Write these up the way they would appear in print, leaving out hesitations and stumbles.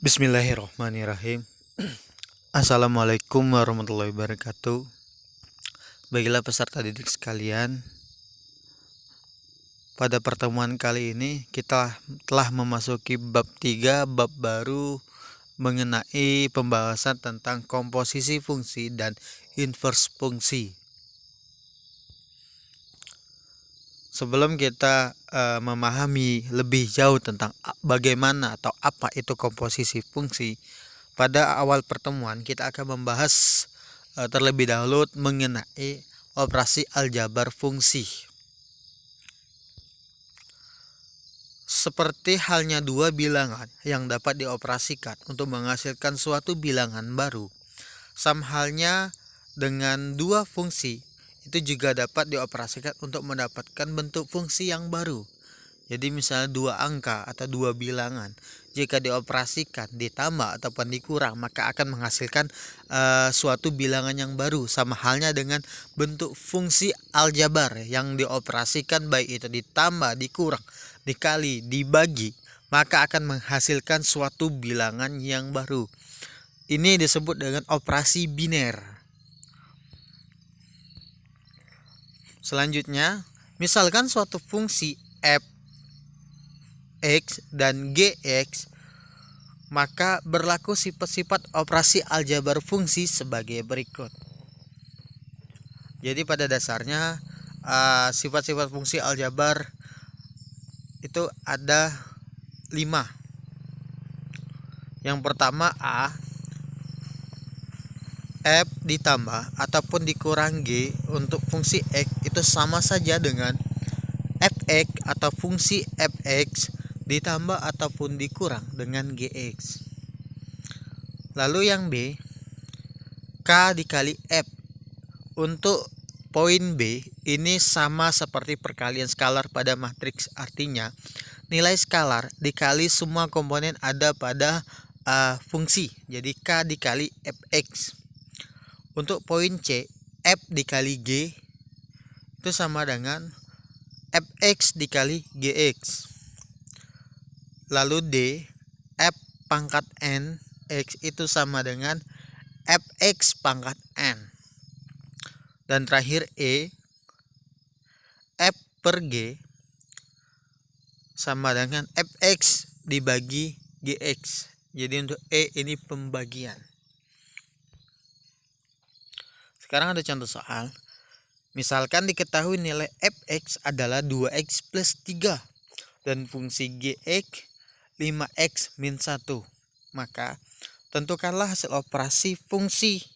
Bismillahirrahmanirrahim. Assalamualaikum warahmatullahi wabarakatuh. Baiklah peserta didik sekalian, pada pertemuan kali ini kita telah memasuki bab 3, bab baru mengenai pembahasan tentang komposisi fungsi dan inverse fungsi. Sebelum kita memahami lebih jauh tentang bagaimana atau apa itu komposisi fungsi, pada awal pertemuan kita akan membahas terlebih dahulu mengenai operasi aljabar fungsi. Seperti halnya dua bilangan yang dapat dioperasikan untuk menghasilkan suatu bilangan baru, sama halnya dengan dua fungsi itu juga dapat dioperasikan untuk mendapatkan bentuk fungsi yang baru. Jadi misalnya dua angka atau dua bilangan, jika dioperasikan ditambah ataupun dikurang, maka akan menghasilkan suatu bilangan yang baru. Sama halnya dengan bentuk fungsi aljabar yang dioperasikan, baik itu ditambah, dikurang, dikali, dibagi, maka akan menghasilkan suatu bilangan yang baru. Ini disebut dengan operasi biner. Selanjutnya, misalkan suatu fungsi f x dan gx, maka berlaku sifat-sifat operasi aljabar fungsi sebagai berikut. Jadi pada dasarnya sifat-sifat fungsi aljabar itu ada 5. Yang pertama a, f ditambah ataupun dikurang g untuk fungsi x itu sama saja dengan fx atau fungsi fx ditambah ataupun dikurang dengan gx. Lalu yang b, k dikali f. Untuk poin b ini sama seperti perkalian skalar pada matriks, artinya nilai skalar dikali semua komponen ada pada fungsi, jadi k dikali fx. Untuk poin c, f dikali g itu sama dengan fx dikali gx. Lalu d, f pangkat n x itu sama dengan fx pangkat n. Dan terakhir e, f per g sama dengan fx dibagi gx. Jadi untuk e ini pembagian. Sekarang ada contoh soal. Misalkan diketahui nilai fx adalah 2x plus 3 dan fungsi gx 5x min 1. Maka tentukanlah hasil operasi fungsi.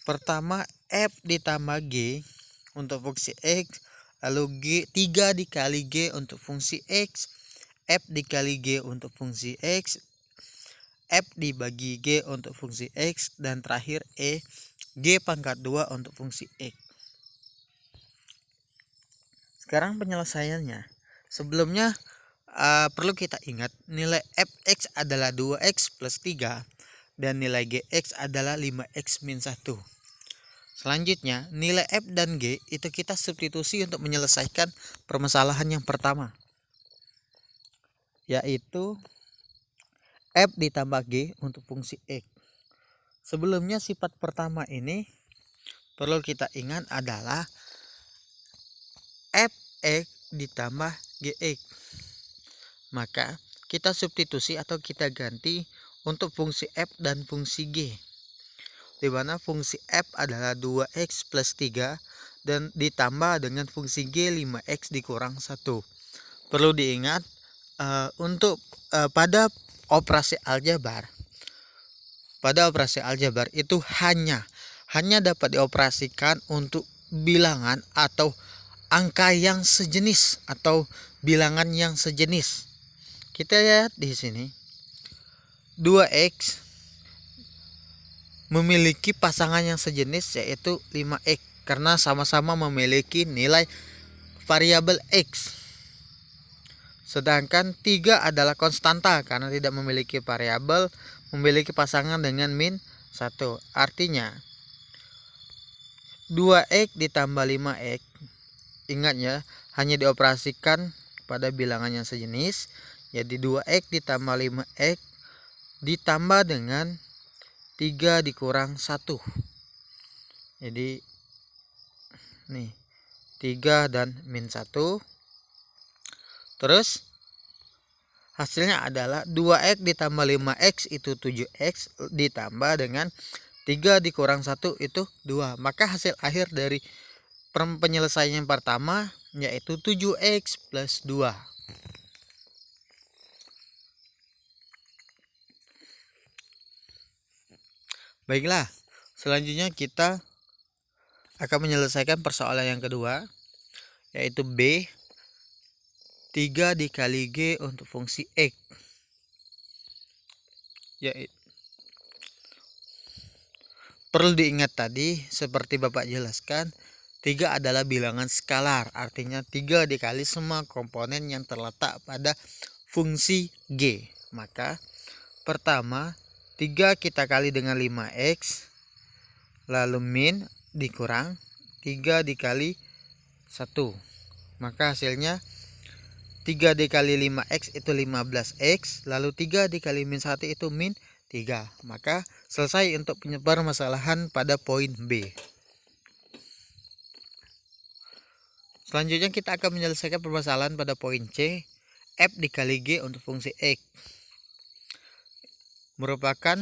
Pertama, f ditambah g untuk fungsi x, lalu g 3 dikali g untuk fungsi x, f dikali g untuk fungsi x, f dibagi g untuk fungsi x, dan terakhir e, g pangkat 2 untuk fungsi x. Sekarang penyelesaiannya. Sebelumnya perlu kita ingat nilai fx adalah 2x plus 3 dan nilai gx adalah 5x min 1. Selanjutnya nilai f dan g itu kita substitusi untuk menyelesaikan permasalahan yang pertama, yaitu f ditambah g untuk fungsi x. Sebelumnya sifat pertama ini perlu kita ingat adalah fx ditambah gx. Maka kita substitusi atau kita ganti untuk fungsi f dan fungsi g, di mana fungsi f adalah 2x plus 3 dan ditambah dengan fungsi g 5x dikurang 1. Perlu diingat untuk pada operasi aljabar itu hanya dapat dioperasikan untuk bilangan atau angka yang sejenis atau bilangan yang sejenis. Kita lihat di sini 2x memiliki pasangan yang sejenis yaitu 5x karena sama-sama memiliki nilai variabel x. Sedangkan 3 adalah konstanta karena tidak memiliki variabel, memiliki pasangan dengan min 1. Artinya 2x ditambah 5x, ingat ya, hanya dioperasikan pada bilangan yang sejenis. Jadi 2x ditambah 5x ditambah dengan 3 dikurang 1. Jadi nih 3 dan min 1. Terus hasilnya adalah 2x ditambah 5x itu 7x ditambah dengan 3 dikurang 1 itu 2. Maka hasil akhir dari penyelesaian yang pertama yaitu 7x plus 2. Baiklah, selanjutnya kita akan menyelesaikan persoalan yang kedua, yaitu B 3 dikali G untuk fungsi X. Perlu diingat tadi, seperti Bapak jelaskan, 3 adalah bilangan skalar, artinya 3 dikali semua komponen yang terletak pada fungsi G. Maka pertama 3 kita kali dengan 5x, lalu min dikurang 3 dikali 1. Maka hasilnya 3 dikali 5x itu 15x, lalu 3 dikali min 1 itu min 3. Maka selesai untuk permasalahan pada poin B. Selanjutnya kita akan menyelesaikan permasalahan pada poin C, f dikali G untuk fungsi X. Merupakan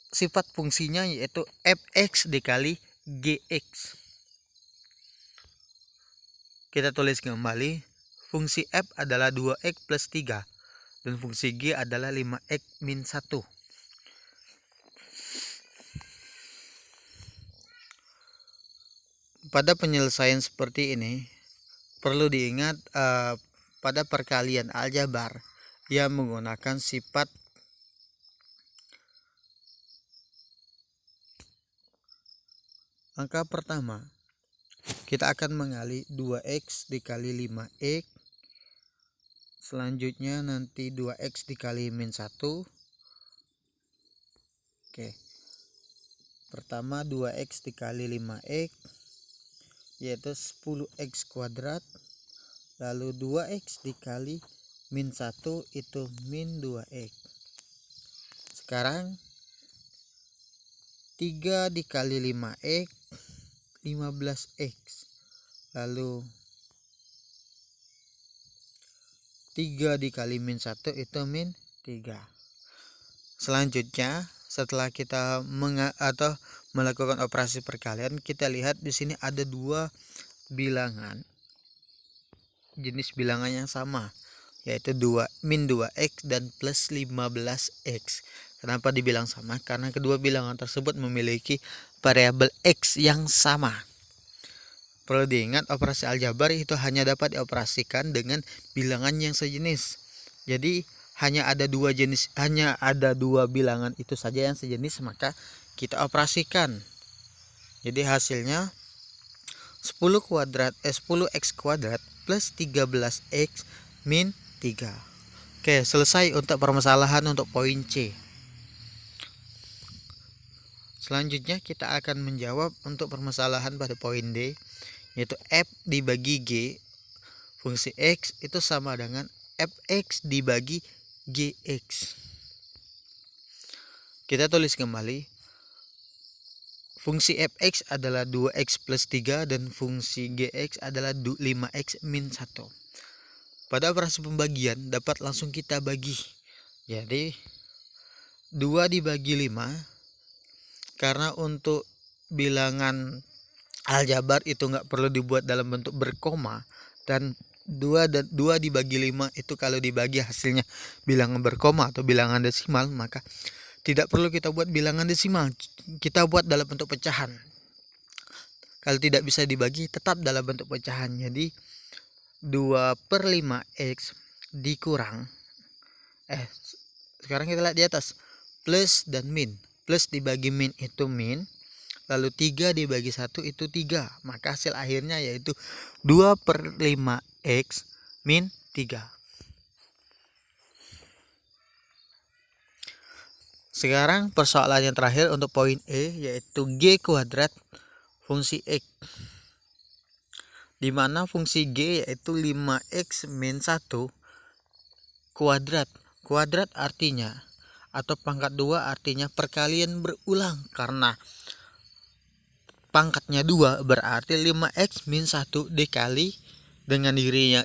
sifat fungsinya yaitu fx dikali gx. Kita tulis kembali, fungsi f adalah 2x plus 3 dan fungsi g adalah 5x min 1. Pada penyelesaian seperti ini perlu diingat pada perkalian aljabar yang menggunakan sifat angka pertama, kita akan mengali 2x dikali 5x, selanjutnya nanti 2x dikali min 1. Oke, pertama 2x dikali 5x yaitu 10x kuadrat, lalu 2x dikali min 1 itu min 2x. Sekarang 3 dikali 5x 15x, lalu 3 dikali min 1 itu min 3. Selanjutnya setelah kita melakukan operasi perkalian, kita lihat di sini ada dua bilangan, jenis bilangan yang sama, yaitu min 2x dan plus 15x. Kenapa dibilang sama? Karena kedua bilangan tersebut memiliki variabel x yang sama. Perlu diingat, operasi aljabar itu hanya dapat dioperasikan dengan bilangan yang sejenis. Jadi hanya ada dua bilangan itu saja yang sejenis, maka kita operasikan. Jadi hasilnya 10x kuadrat plus 13x min 3. Oke, selesai untuk permasalahan untuk poin C. Selanjutnya kita akan menjawab untuk permasalahan pada poin D, yaitu f dibagi G fungsi X itu sama dengan fx dibagi Gx. Kita tulis kembali, fungsi fx adalah 2x plus 3 dan fungsi Gx adalah 5x min 1. Pada operasi pembagian dapat langsung kita bagi. Jadi 2 dibagi 5, karena untuk bilangan aljabar itu nggak perlu dibuat dalam bentuk berkoma, dan 2 dibagi 5 itu kalau dibagi hasilnya bilangan berkoma atau bilangan desimal, maka tidak perlu kita buat bilangan desimal, kita buat dalam bentuk pecahan. Kalau tidak bisa dibagi tetap dalam bentuk pecahan. Jadi 2/5x dikurang sekarang kita lihat di atas, plus dan min. Plus dibagi min itu min, lalu 3 dibagi 1 itu 3. Maka hasil akhirnya yaitu 2/5x min 3. Sekarang persoalan yang terakhir untuk poin E, yaitu G kuadrat fungsi X, dimana fungsi G yaitu 5x min 1 kuadrat. Kuadrat artinya atau pangkat 2 artinya perkalian berulang, karena pangkatnya 2 berarti 5x min 1 dikali dengan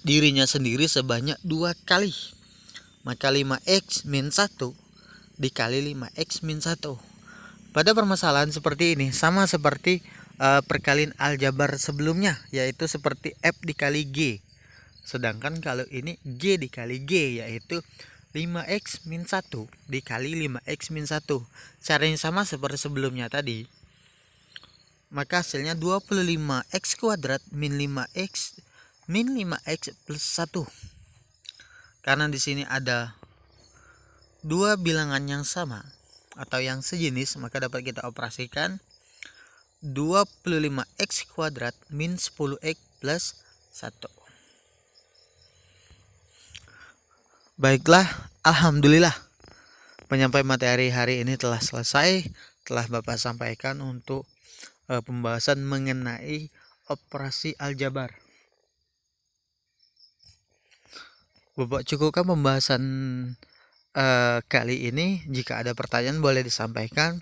dirinya sendiri sebanyak 2 kali. Maka 5x min 1 dikali 5x min 1. Pada permasalahan seperti ini sama seperti perkalian aljabar sebelumnya, yaitu seperti F dikali G. Sedangkan kalau ini G dikali G, yaitu 5x min 1 dikali 5x min 1. Caranya sama seperti sebelumnya tadi. Maka hasilnya 25x kuadrat min 5x min 5x plus 1. Karena di sini ada dua bilangan yang sama atau yang sejenis, maka dapat kita operasikan 25x kuadrat min 10x plus 1. Baiklah, alhamdulillah penyampaian materi hari ini telah selesai. Telah Bapak sampaikan untuk pembahasan mengenai operasi aljabar. Bapak cukupkan pembahasan kali ini. Jika ada pertanyaan boleh disampaikan.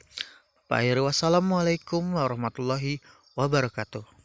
Wassalamualaikum warahmatullahi wabarakatuh.